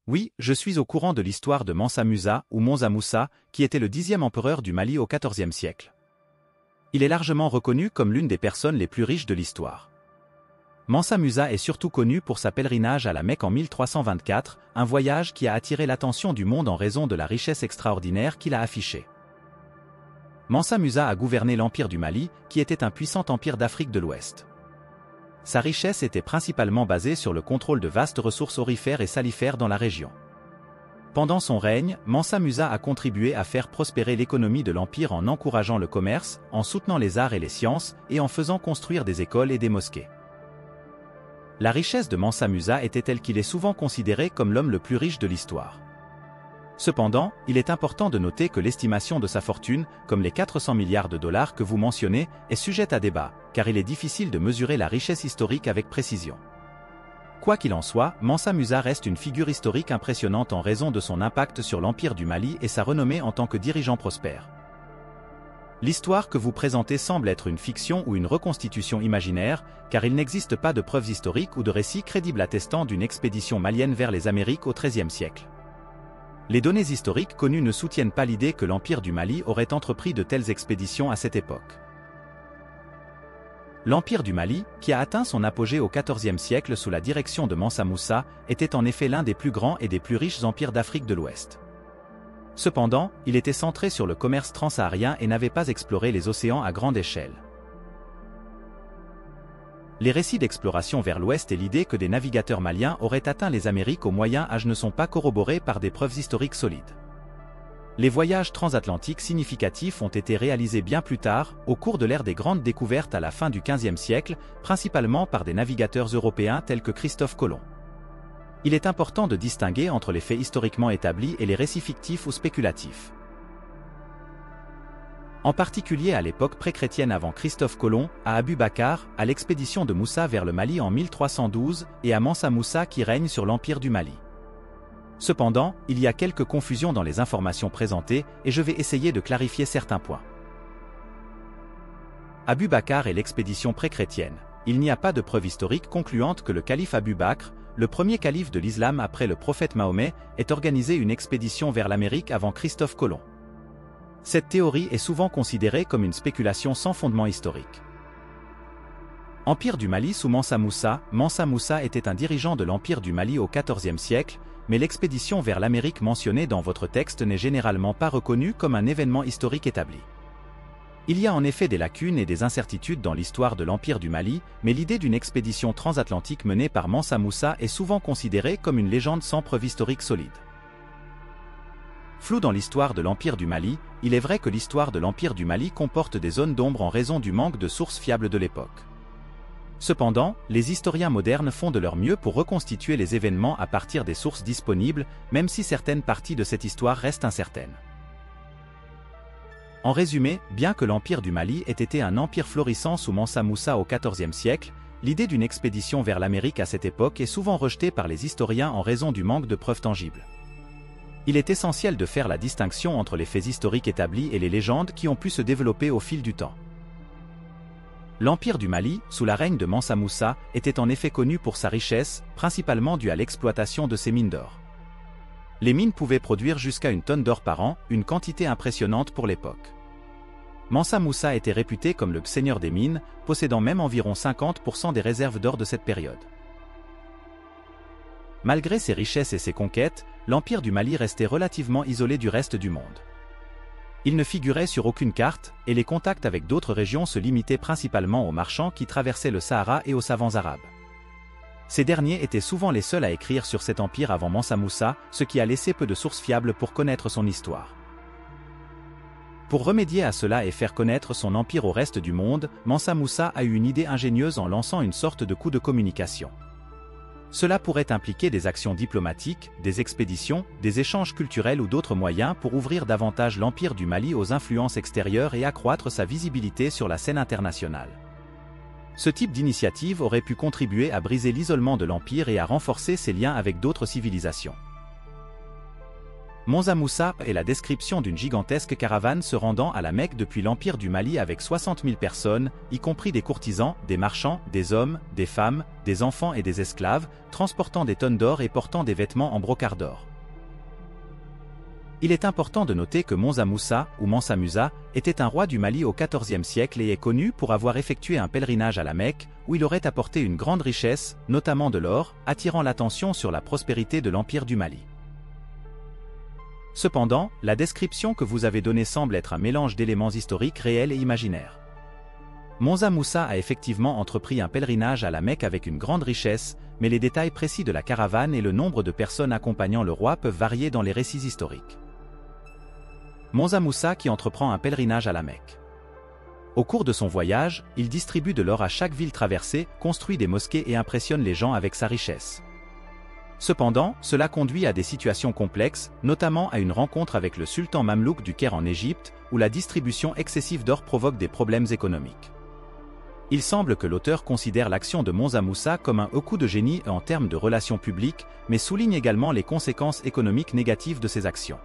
Oui, je suis au courant de l'histoire de Mansa Musa ou Monza Moussa, qui était le 10e empereur du Mali au XIVe siècle. Il est largement reconnu comme l'une des personnes les plus riches de l'histoire. Mansa Musa est surtout connu pour sa pèlerinage à la Mecque en 1324, un voyage qui a attiré l'attention du monde en raison de la richesse extraordinaire qu'il a affichée. Mansa Musa a gouverné l'Empire du Mali, qui était un puissant empire d'Afrique de l'Ouest. Sa richesse était principalement basée sur le contrôle de vastes ressources aurifères et salifères dans la région. Pendant son règne, Mansa Musa a contribué à faire prospérer l'économie de l'Empire en encourageant le commerce, en soutenant les arts et les sciences, et en faisant construire des écoles et des mosquées. La richesse de Mansa Musa était telle qu'il est souvent considéré comme l'homme le plus riche de l'histoire. Cependant, il est important de noter que l'estimation de sa fortune, comme les 400 milliards de dollars que vous mentionnez, est sujette à débat, car il est difficile de mesurer la richesse historique avec précision. Quoi qu'il en soit, Mansa Musa reste une figure historique impressionnante en raison de son impact sur l'Empire du Mali et sa renommée en tant que dirigeant prospère. L'histoire que vous présentez semble être une fiction ou une reconstitution imaginaire, car il n'existe pas de preuves historiques ou de récits crédibles attestant d'une expédition malienne vers les Amériques au XIIIe siècle. Les données historiques connues ne soutiennent pas l'idée que l'Empire du Mali aurait entrepris de telles expéditions à cette époque. L'Empire du Mali, qui a atteint son apogée au XIVe siècle sous la direction de Mansa Moussa, était en effet l'un des plus grands et des plus riches empires d'Afrique de l'Ouest. Cependant, il était centré sur le commerce transsaharien et n'avait pas exploré les océans à grande échelle. Les récits d'exploration vers l'ouest et l'idée que des navigateurs maliens auraient atteint les Amériques au Moyen Âge ne sont pas corroborés par des preuves historiques solides. Les voyages transatlantiques significatifs ont été réalisés bien plus tard, au cours de l'ère des grandes découvertes à la fin du XVe siècle, principalement par des navigateurs européens tels que Christophe Colomb. Il est important de distinguer entre les faits historiquement établis et les récits fictifs ou spéculatifs. En particulier à l'époque pré-chrétienne avant Christophe Colomb, à Abu Bakr, à l'expédition de Moussa vers le Mali en 1312 et à Mansa Moussa qui règne sur l'Empire du Mali. Cependant, il y a quelques confusions dans les informations présentées et je vais essayer de clarifier certains points. Abu Bakr est l'expédition pré-chrétienne. Il n'y a pas de preuve historique concluante que le calife Abu Bakr, le premier calife de l'islam après le prophète Mahomet, ait organisé une expédition vers l'Amérique avant Christophe Colomb. Cette théorie est souvent considérée comme une spéculation sans fondement historique. Empire du Mali sous Mansa Moussa était un dirigeant de l'Empire du Mali au XIVe siècle, mais l'expédition vers l'Amérique mentionnée dans votre texte n'est généralement pas reconnue comme un événement historique établi. Il y a en effet des lacunes et des incertitudes dans l'histoire de l'Empire du Mali, mais l'idée d'une expédition transatlantique menée par Mansa Moussa est souvent considérée comme une légende sans preuve historique solide. Flou dans l'histoire de l'Empire du Mali, il est vrai que l'histoire de l'Empire du Mali comporte des zones d'ombre en raison du manque de sources fiables de l'époque. Cependant, les historiens modernes font de leur mieux pour reconstituer les événements à partir des sources disponibles, même si certaines parties de cette histoire restent incertaines. En résumé, bien que l'Empire du Mali ait été un empire florissant sous Mansa Moussa au XIVe siècle, l'idée d'une expédition vers l'Amérique à cette époque est souvent rejetée par les historiens en raison du manque de preuves tangibles. Il est essentiel de faire la distinction entre les faits historiques établis et les légendes qui ont pu se développer au fil du temps. L'Empire du Mali, sous la règne de Mansa Moussa, était en effet connu pour sa richesse, principalement due à l'exploitation de ses mines d'or. Les mines pouvaient produire jusqu'à 1 tonne d'or par an, une quantité impressionnante pour l'époque. Mansa Moussa était réputé comme le seigneur des mines, possédant même environ 50% des réserves d'or de cette période. Malgré ses richesses et ses conquêtes, l'Empire du Mali restait relativement isolé du reste du monde. Il ne figurait sur aucune carte, et les contacts avec d'autres régions se limitaient principalement aux marchands qui traversaient le Sahara et aux savants arabes. Ces derniers étaient souvent les seuls à écrire sur cet empire avant Mansa Moussa, ce qui a laissé peu de sources fiables pour connaître son histoire. Pour remédier à cela et faire connaître son empire au reste du monde, Mansa Moussa a eu une idée ingénieuse en lançant une sorte de coup de communication. Cela pourrait impliquer des actions diplomatiques, des expéditions, des échanges culturels ou d'autres moyens pour ouvrir davantage l'Empire du Mali aux influences extérieures et accroître sa visibilité sur la scène internationale. Ce type d'initiative aurait pu contribuer à briser l'isolement de l'Empire et à renforcer ses liens avec d'autres civilisations. Monza Moussa est la description d'une gigantesque caravane se rendant à la Mecque depuis l'Empire du Mali avec 60 000 personnes, y compris des courtisans, des marchands, des hommes, des femmes, des enfants et des esclaves, transportant des tonnes d'or et portant des vêtements en brocart d'or. Il est important de noter que Monza Moussa, ou Mansa Musa, était un roi du Mali au XIVe siècle et est connu pour avoir effectué un pèlerinage à la Mecque, où il aurait apporté une grande richesse, notamment de l'or, attirant l'attention sur la prospérité de l'Empire du Mali. Cependant, la description que vous avez donnée semble être un mélange d'éléments historiques réels et imaginaires. Monza Moussa a effectivement entrepris un pèlerinage à la Mecque avec une grande richesse, mais les détails précis de la caravane et le nombre de personnes accompagnant le roi peuvent varier dans les récits historiques. Monza Moussa qui entreprend un pèlerinage à la Mecque. Au cours de son voyage, il distribue de l'or à chaque ville traversée, construit des mosquées et impressionne les gens avec sa richesse. Cependant, cela conduit à des situations complexes, notamment à une rencontre avec le sultan mamelouk du Caire en Égypte, où la distribution excessive d'or provoque des problèmes économiques. Il semble que l'auteur considère l'action de Monza Moussa comme un coup de génie en termes de relations publiques, mais souligne également les conséquences économiques négatives de ses actions.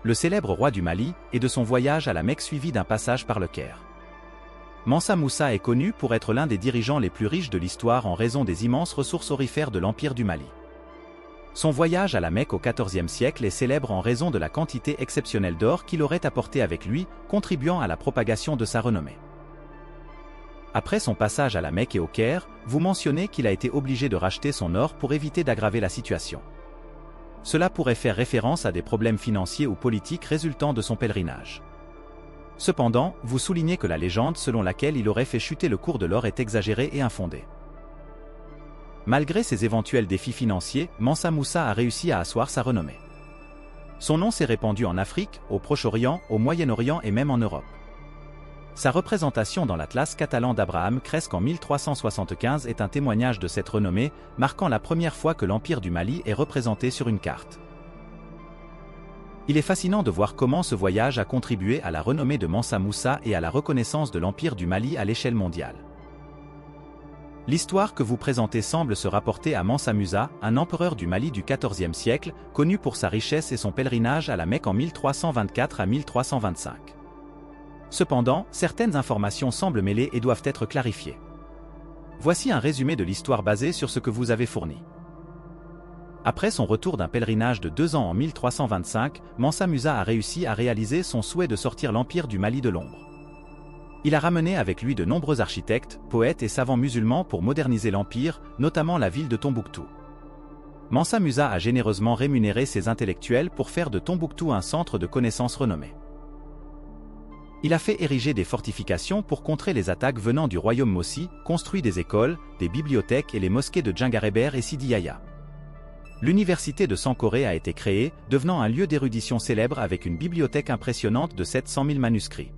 Le célèbre roi du Mali est de son voyage à la Mecque suivi d'un passage par le Caire. Mansa Moussa est connu pour être l'un des dirigeants les plus riches de l'histoire en raison des immenses ressources aurifères de l'Empire du Mali. Son voyage à la Mecque au XIVe siècle est célèbre en raison de la quantité exceptionnelle d'or qu'il aurait apporté avec lui, contribuant à la propagation de sa renommée. Après son passage à la Mecque et au Caire, vous mentionnez qu'il a été obligé de racheter son or pour éviter d'aggraver la situation. Cela pourrait faire référence à des problèmes financiers ou politiques résultant de son pèlerinage. Cependant, vous soulignez que la légende selon laquelle il aurait fait chuter le cours de l'or est exagérée et infondée. Malgré ces éventuels défis financiers, Mansa Moussa a réussi à asseoir sa renommée. Son nom s'est répandu en Afrique, au Proche-Orient, au Moyen-Orient et même en Europe. Sa représentation dans l'Atlas catalan d'Abraham Cresques en 1375 est un témoignage de cette renommée, marquant la première fois que l'Empire du Mali est représenté sur une carte. Il est fascinant de voir comment ce voyage a contribué à la renommée de Mansa Moussa et à la reconnaissance de l'Empire du Mali à l'échelle mondiale. L'histoire que vous présentez semble se rapporter à Mansa Musa, un empereur du Mali du XIVe siècle, connu pour sa richesse et son pèlerinage à la Mecque en 1324 à 1325. Cependant, certaines informations semblent mêlées et doivent être clarifiées. Voici un résumé de l'histoire basé sur ce que vous avez fourni. Après son retour d'un pèlerinage de 2 ans en 1325, Mansa Musa a réussi à réaliser son souhait de sortir l'Empire du Mali de l'ombre. Il a ramené avec lui de nombreux architectes, poètes et savants musulmans pour moderniser l'Empire, notamment la ville de Tombouctou. Mansa Musa a généreusement rémunéré ses intellectuels pour faire de Tombouctou un centre de connaissances renommé. Il a fait ériger des fortifications pour contrer les attaques venant du royaume Mossi, construit des écoles, des bibliothèques et les mosquées de Djingaréber et Sidi Yahya. L'université de Sankoré a été créée, devenant un lieu d'érudition célèbre avec une bibliothèque impressionnante de 700 000 manuscrits.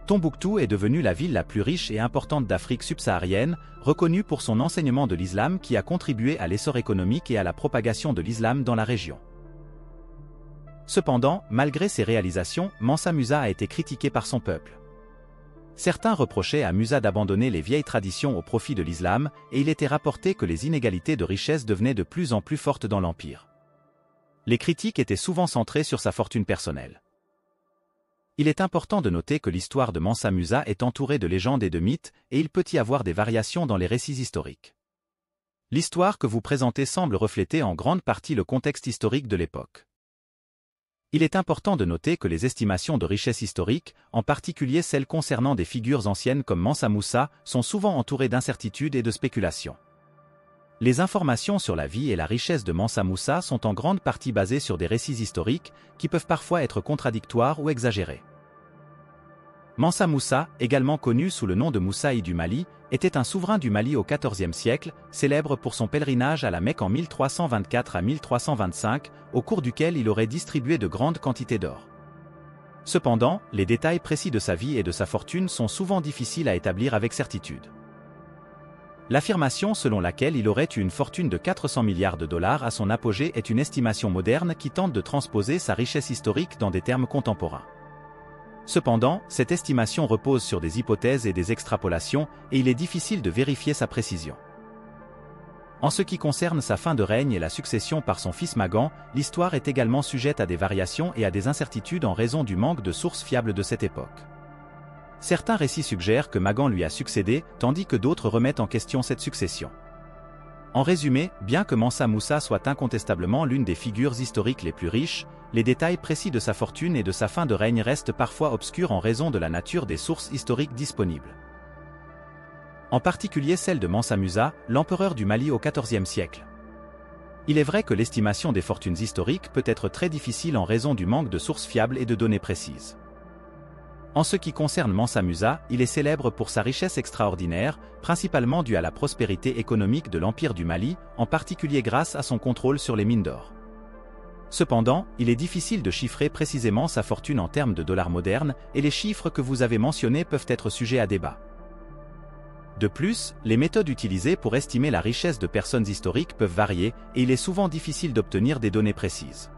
Tombouctou est devenue la ville la plus riche et importante d'Afrique subsaharienne, reconnue pour son enseignement de l'islam qui a contribué à l'essor économique et à la propagation de l'islam dans la région. Cependant, malgré ses réalisations, Mansa Musa a été critiqué par son peuple. Certains reprochaient à Musa d'abandonner les vieilles traditions au profit de l'islam, et il était rapporté que les inégalités de richesse devenaient de plus en plus fortes dans l'Empire. Les critiques étaient souvent centrées sur sa fortune personnelle. Il est important de noter que l'histoire de Mansa Musa est entourée de légendes et de mythes, et il peut y avoir des variations dans les récits historiques. L'histoire que vous présentez semble refléter en grande partie le contexte historique de l'époque. Il est important de noter que les estimations de richesse historique, en particulier celles concernant des figures anciennes comme Mansa Moussa, sont souvent entourées d'incertitudes et de spéculations. Les informations sur la vie et la richesse de Mansa Moussa sont en grande partie basées sur des récits historiques qui peuvent parfois être contradictoires ou exagérés. Mansa Moussa, également connu sous le nom de Moussaï du Mali, était un souverain du Mali au XIVe siècle, célèbre pour son pèlerinage à la Mecque en 1324 à 1325, au cours duquel il aurait distribué de grandes quantités d'or. Cependant, les détails précis de sa vie et de sa fortune sont souvent difficiles à établir avec certitude. L'affirmation selon laquelle il aurait eu une fortune de 400 milliards de dollars à son apogée est une estimation moderne qui tente de transposer sa richesse historique dans des termes contemporains. Cependant, cette estimation repose sur des hypothèses et des extrapolations, et il est difficile de vérifier sa précision. En ce qui concerne sa fin de règne et la succession par son fils Magan, l'histoire est également sujette à des variations et à des incertitudes en raison du manque de sources fiables de cette époque. Certains récits suggèrent que Magan lui a succédé, tandis que d'autres remettent en question cette succession. En résumé, bien que Mansa Moussa soit incontestablement l'une des figures historiques les plus riches, les détails précis de sa fortune et de sa fin de règne restent parfois obscurs en raison de la nature des sources historiques disponibles. En particulier celle de Mansa Musa, l'empereur du Mali au XIVe siècle. Il est vrai que l'estimation des fortunes historiques peut être très difficile en raison du manque de sources fiables et de données précises. En ce qui concerne Mansa Musa, il est célèbre pour sa richesse extraordinaire, principalement due à la prospérité économique de l'Empire du Mali, en particulier grâce à son contrôle sur les mines d'or. Cependant, il est difficile de chiffrer précisément sa fortune en termes de dollars modernes, et les chiffres que vous avez mentionnés peuvent être sujets à débat. De plus, les méthodes utilisées pour estimer la richesse de personnes historiques peuvent varier, et il est souvent difficile d'obtenir des données précises.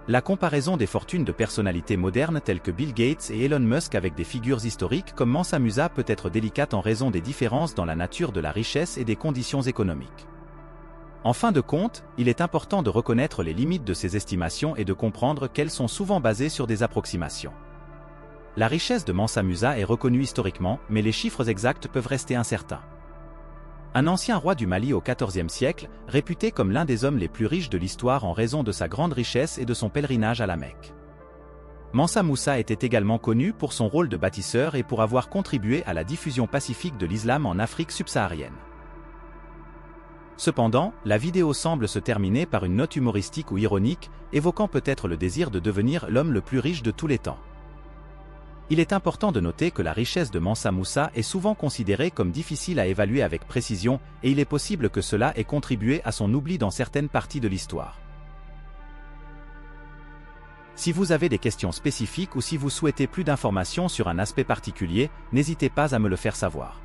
La comparaison des fortunes de personnalités modernes telles que Bill Gates et Elon Musk avec des figures historiques comme Mansa Musa peut être délicate en raison des différences dans la nature de la richesse et des conditions économiques. En fin de compte, il est important de reconnaître les limites de ces estimations et de comprendre qu'elles sont souvent basées sur des approximations. La richesse de Mansa Musa est reconnue historiquement, mais les chiffres exacts peuvent rester incertains. Un ancien roi du Mali au XIVe siècle, réputé comme l'un des hommes les plus riches de l'histoire en raison de sa grande richesse et de son pèlerinage à la Mecque. Mansa Moussa était également connu pour son rôle de bâtisseur et pour avoir contribué à la diffusion pacifique de l'islam en Afrique subsaharienne. Cependant, la vidéo semble se terminer par une note humoristique ou ironique, évoquant peut-être le désir de devenir l'homme le plus riche de tous les temps. Il est important de noter que la richesse de Mansa Moussa est souvent considérée comme difficile à évaluer avec précision, et il est possible que cela ait contribué à son oubli dans certaines parties de l'histoire. Si vous avez des questions spécifiques ou si vous souhaitez plus d'informations sur un aspect particulier, n'hésitez pas à me le faire savoir.